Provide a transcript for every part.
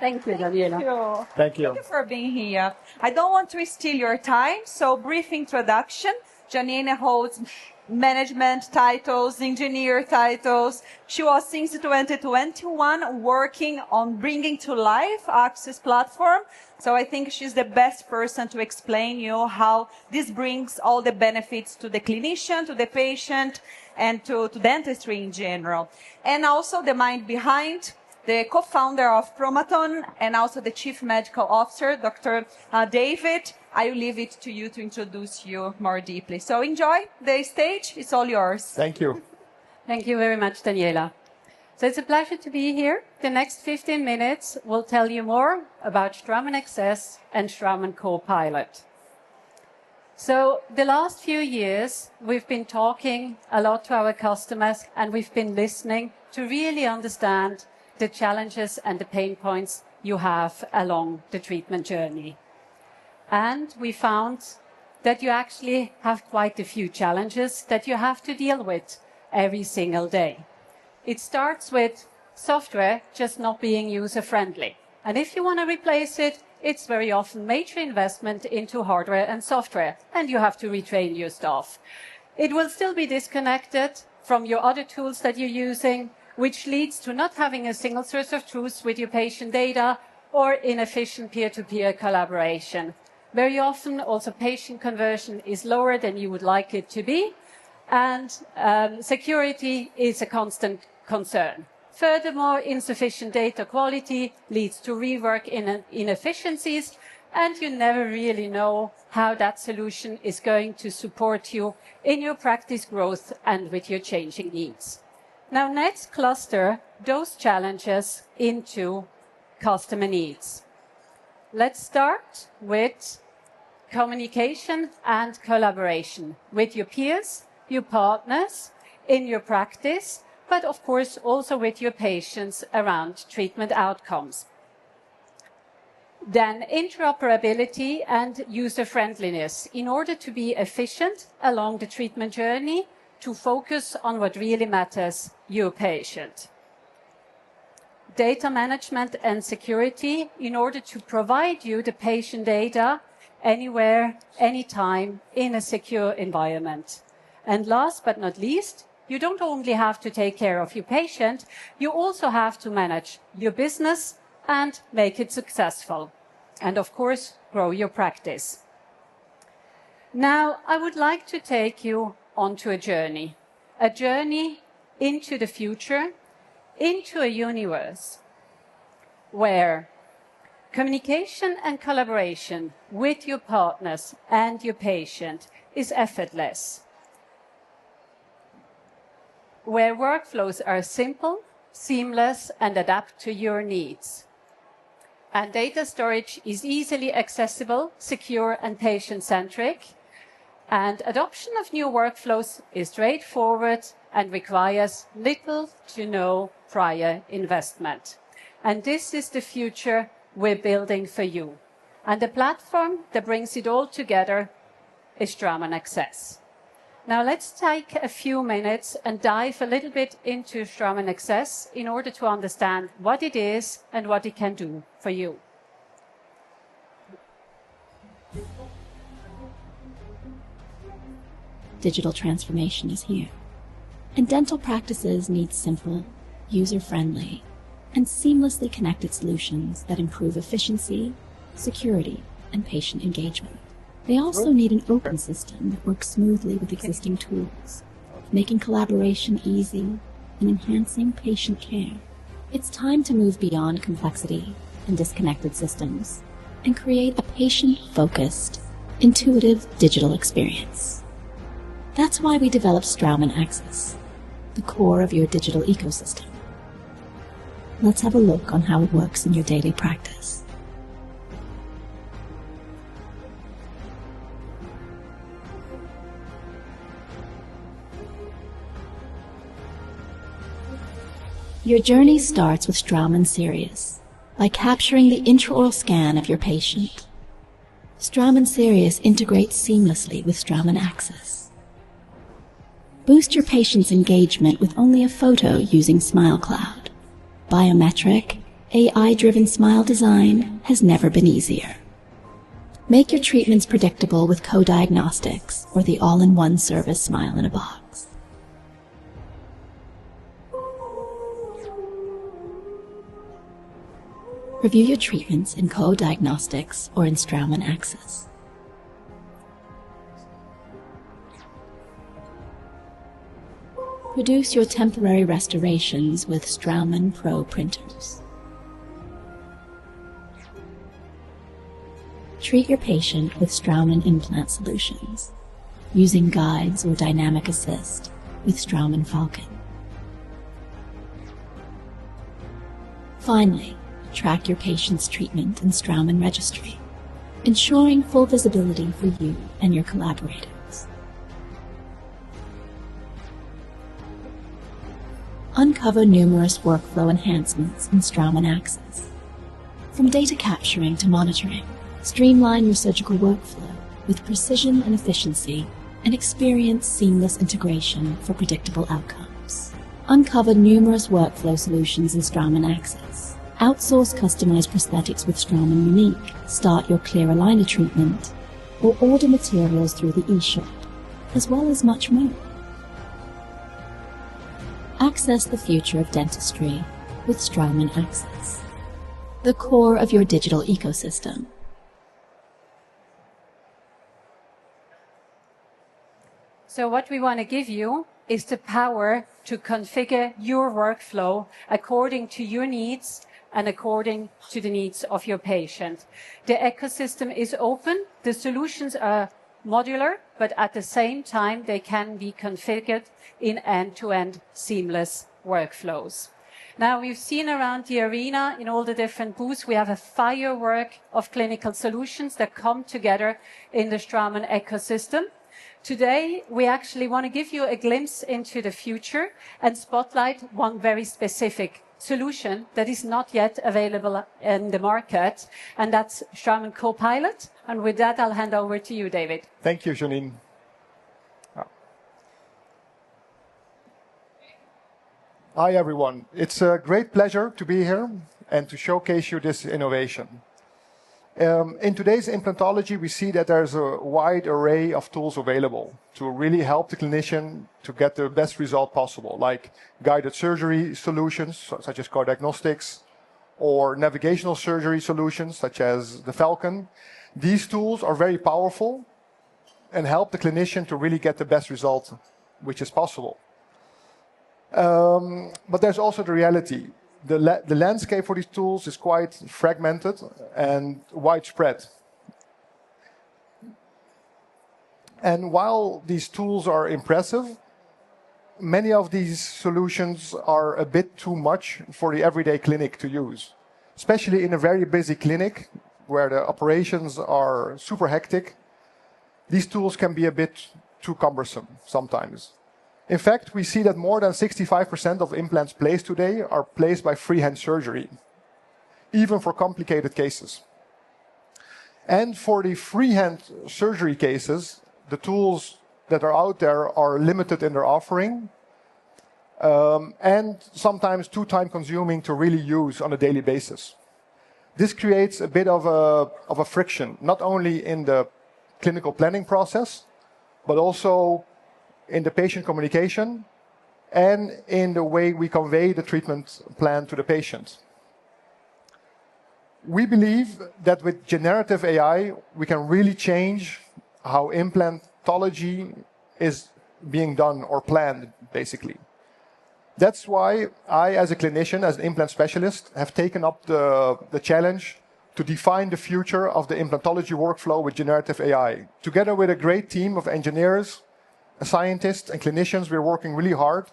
Thank you, Daniela. Thank you. Thank you for being here. I don't want to steal your time, so brief introduction. Janine holds management titles, engineer titles. She was since 2021 working on bringing to life AXS platform. So I think she's the best person to explain you how this brings all the benefits to the clinician, to the patient, and to dentistry in general. And also the mind behind, the co-founder of Promaton and also the chief medical officer, Dr. David. I will leave it to you to introduce you more deeply. So enjoy the stage. It's all yours. Thank you. Thank you very much, Daniela. So it's a pleasure to be here. The next 15 minutes will tell you more about Straumann AXS and Straumann CoPilot. So the last few years, we've been talking a lot to our customers and we've been listening to really understand the challenges and the pain points you have along the treatment journey. And we found that you actually have quite a few challenges that you have to deal with every single day. It starts with software just not being user-friendly. And if you want to replace it, it's very often major investment into hardware and software, and you have to retrain your staff. It will still be disconnected from your other tools that you're using, which leads to not having a single source of truth with your patient data or inefficient peer-to-peer collaboration. Very often, also patient conversion is lower than you would like it to be, and security is a constant concern. Furthermore, insufficient data quality leads to rework inefficiencies, and you never really know how that solution is going to support you in your practice growth and with your changing needs. Now, let's cluster those challenges into customer needs. Let's start with communication and collaboration with your peers, your partners, in your practice, but of course also with your patients around treatment outcomes. Then interoperability and user-friendliness in order to be efficient along the treatment journey, to focus on what really matters, your patient. Data management and security in order to provide you the patient data anywhere, anytime, in a secure environment. And last but not least, you don't only have to take care of your patient, you also have to manage your business and make it successful. And of course, grow your practice. Now, I would like to take you onto a journey into the future, into a universe where communication and collaboration with your partners and your patient is effortless, where workflows are simple, seamless, and adapt to your needs. And data storage is easily accessible, secure, and patient-centric. And adoption of new workflows is straightforward and requires little to no prior investment. And this is the future we're building for you. And the platform that brings it all together is Straumann AXS. Now let's take a few minutes and dive a little bit into Straumann AXS in order to understand what it is and what it can do for you. Digital transformation is here, and dental practices need simple, user-friendly, and seamlessly connected solutions that improve efficiency, security, and patient engagement. They also need an open system that works smoothly with existing tools, making collaboration easy and enhancing patient care. It's time to move beyond complexity and disconnected systems and create a patient-focused, intuitive digital experience. That's why we developed Straumann AXS, the core of your digital ecosystem. Let's have a look on how it works in your daily practice. Your journey starts with Straumann Sirius by capturing the intraoral scan of your patient. Straumann Sirius integrates seamlessly with Straumann AXS. Boost your patient's engagement with only a photo using SmileCloud, biometric, AI-driven smile design has never been easier. Make your treatments predictable with co-diagnostics or the all-in-one service Smile in a Box. Review your treatments in co-diagnostics or in Straumann AXS. Produce your temporary restorations with Straumann Pro printers. Treat your patient with Straumann implant solutions, using guides or dynamic assist with Straumann Falcon. Finally, track your patient's treatment in Straumann Registry, ensuring full visibility for you and your collaborators. Uncover numerous workflow enhancements in Straumann AXS. From data capturing to monitoring, streamline your surgical workflow with precision and efficiency and experience seamless integration for predictable outcomes. Uncover numerous workflow solutions in Straumann AXS. Outsource customized prosthetics with Straumann Unique. Start your clear aligner treatment or order materials through the eShop, as well as much more. Access the future of dentistry with Straumann AXS, the core of your digital ecosystem. So what we want to give you is the power to configure your workflow according to your needs and according to the needs of your patient. The ecosystem is open, the solutions are modular, but at the same time they can be configured in end-to-end seamless workflows. Now we've seen around the arena in all the different booths, we have a firework of clinical solutions that come together in the Straumann ecosystem. Today, we actually want to give you a glimpse into the future and spotlight one very specific solution that is not yet available in the market, and that's Straumann CoPilot. And with that, I'll hand over to you, David. Thank you, Janine. Hi, everyone. It's a great pleasure to be here and to showcase you this innovation. In today's implantology, we see that there's a wide array of tools available to really help the clinician to get the best result possible, like guided surgery solutions, such as co-diagnostics, or navigational surgery solutions, such as the Falcon. These tools are very powerful and help the clinician to really get the best result which is possible. But there's also the reality. The landscape for these tools is quite fragmented and widespread. And while these tools are impressive, many of these solutions are a bit too much for the everyday clinic to use, especially in a very busy clinic where the operations are super hectic. These tools can be a bit too cumbersome sometimes. In fact, we see that more than 65% of implants placed today are placed by freehand surgery, even for complicated cases. And for the freehand surgery cases, the tools that are out there are limited in their offering, and sometimes too time-consuming to really use on a daily basis. This creates a bit of a friction, not only in the clinical planning process, but also in the patient communication and in the way we convey the treatment plan to the patient. We believe that with generative AI, we can really change how implantology is being done or planned, basically. That's why I, as a clinician, as an implant specialist, have taken up the challenge to define the future of the implantology workflow with generative AI. Together with a great team of engineers, scientists, and clinicians, we're working really hard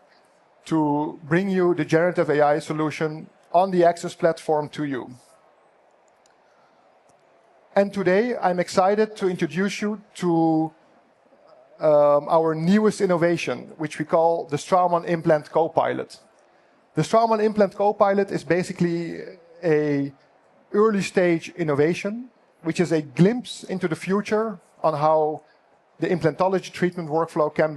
to bring you the generative AI solution on the AXS platform to you. And today, I'm excited to introduce you to our newest innovation, which we call the Straumann Implant CoPilot. The Straumann Implant CoPilot is basically an early-stage innovation, which is a glimpse into the future on how the implantology treatment workflow can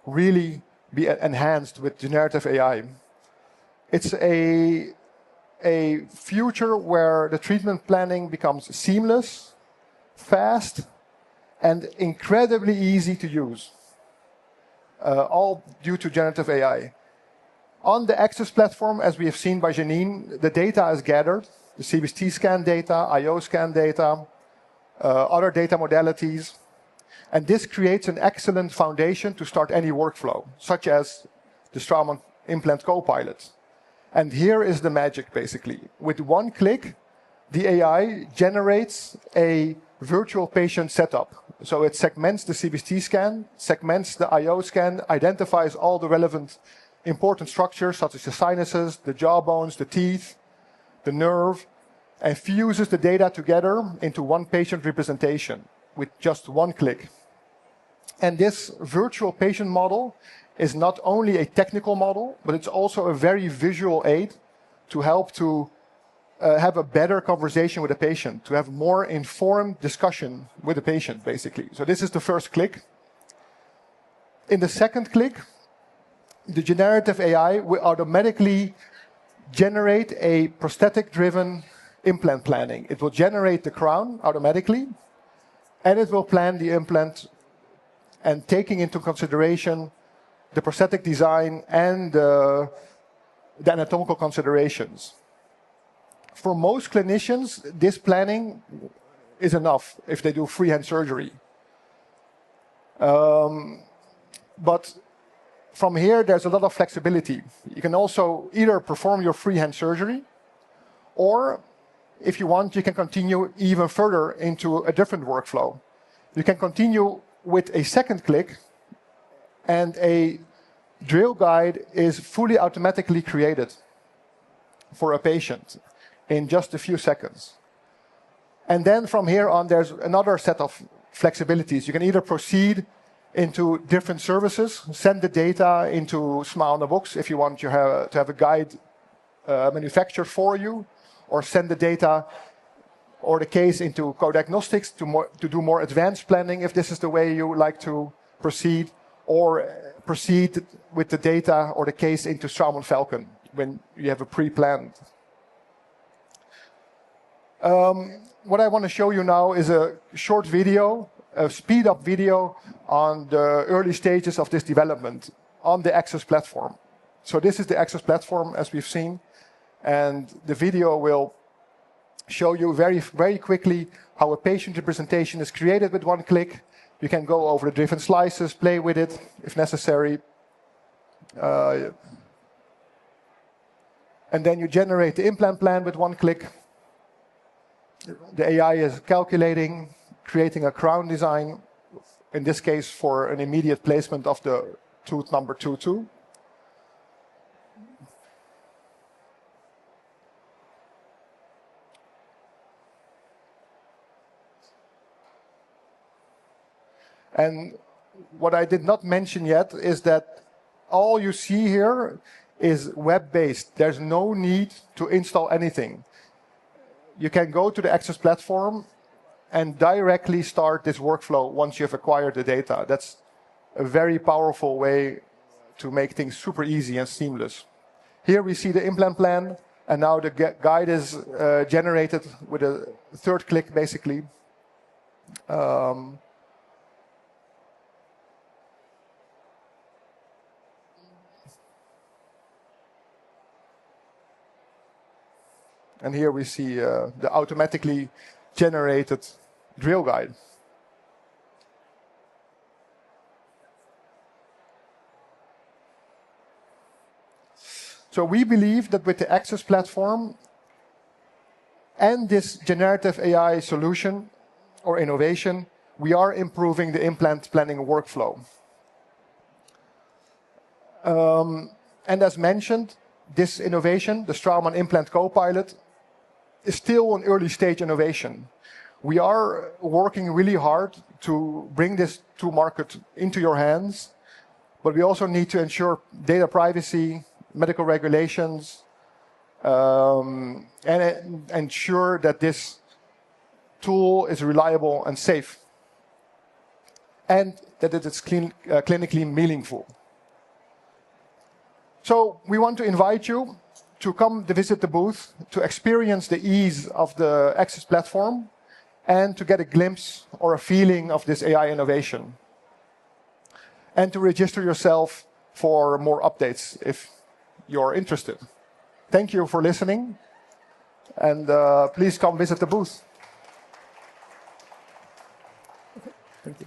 really be enhanced with generative AI. It's a a future where the treatment planning becomes seamless, fast, and incredibly easy to use, all due to generative AI. On the AXS platform, as we have seen by Janine, the data is gathered, the CBCT scan data, IO scan data, other data modalities, and this creates an excellent foundation to start any workflow, such as the Straumann implant CoPilot. And here is the magic, basically. With one click, the AI generates a virtual patient setup. So it segments the CBCT scan, segments the IO scan, identifies all the relevant important structures, such as the sinuses, the jawbones, the teeth, the nerve, and fuses the data together into one patient representation with just one click. And this virtual patient model is not only a technical model, but it's also a very visual aid to help to have a better conversation with the patient, to have more informed discussion with the patient, basically. So this is the first click. In the second click, the generative AI will automatically generate a prosthetic-driven implant planning. It will generate the crown automatically, and it will plan the implant and taking into consideration the prosthetic design and the anatomical considerations. For most clinicians, this planning is enough if they do freehand surgery. But from here, there's a lot of flexibility. You can also either perform your freehand surgery, or if you want, you can continue even further into a different workflow. You can continue with a second click, and a drill guide is fully automatically created for a patient in just a few seconds. And then from here on, there's another set of flexibilities. You can either proceed into different services, send the data into Smile on the Box if you want to have a guide manufactured for you, or send the data or the case into co-diagnostics to do more advanced planning if this is the way you like to proceed, or proceed with the data or the case into Straumann Falcon when you have a pre-planned. What I want to show you now is a short video, a speed-up video on the early stages of this development on the AXS platform. So this is the AXS platform, as we've seen, and the video will show you very, very quickly how a patient representation is created with one click. You can go over the different slices, play with it if necessary. And then you generate the implant plan with one click. The AI is calculating, creating a crown design, in this case for an immediate placement of the tooth number 22. And what I did not mention yet is that all you see here is web-based. There's no need to install anything. You can go to the AXS platform and directly start this workflow once you've acquired the data. That's a very powerful way to make things super easy and seamless. Here we see the implant plan, and now the guide is generated with a third click, basically. And here we see the automatically generated drill guide. So we believe that with the AXS platform and this generative AI solution or innovation, we are improving the implant planning workflow. And as mentioned, this innovation, the Straumann Implant CoPilot, is still an early stage innovation. We are working really hard to bring this to market into your hands, but we also need to ensure data privacy, medical regulations, and ensure that this tool is reliable and safe, and that it is clinically meaningful. So we want to invite you to come to visit the booth, to experience the ease of the AXS platform, and to get a glimpse or a feeling of this AI innovation. And to register yourself for more updates if you're interested. Thank you for listening, and please come visit the booth. Thank you.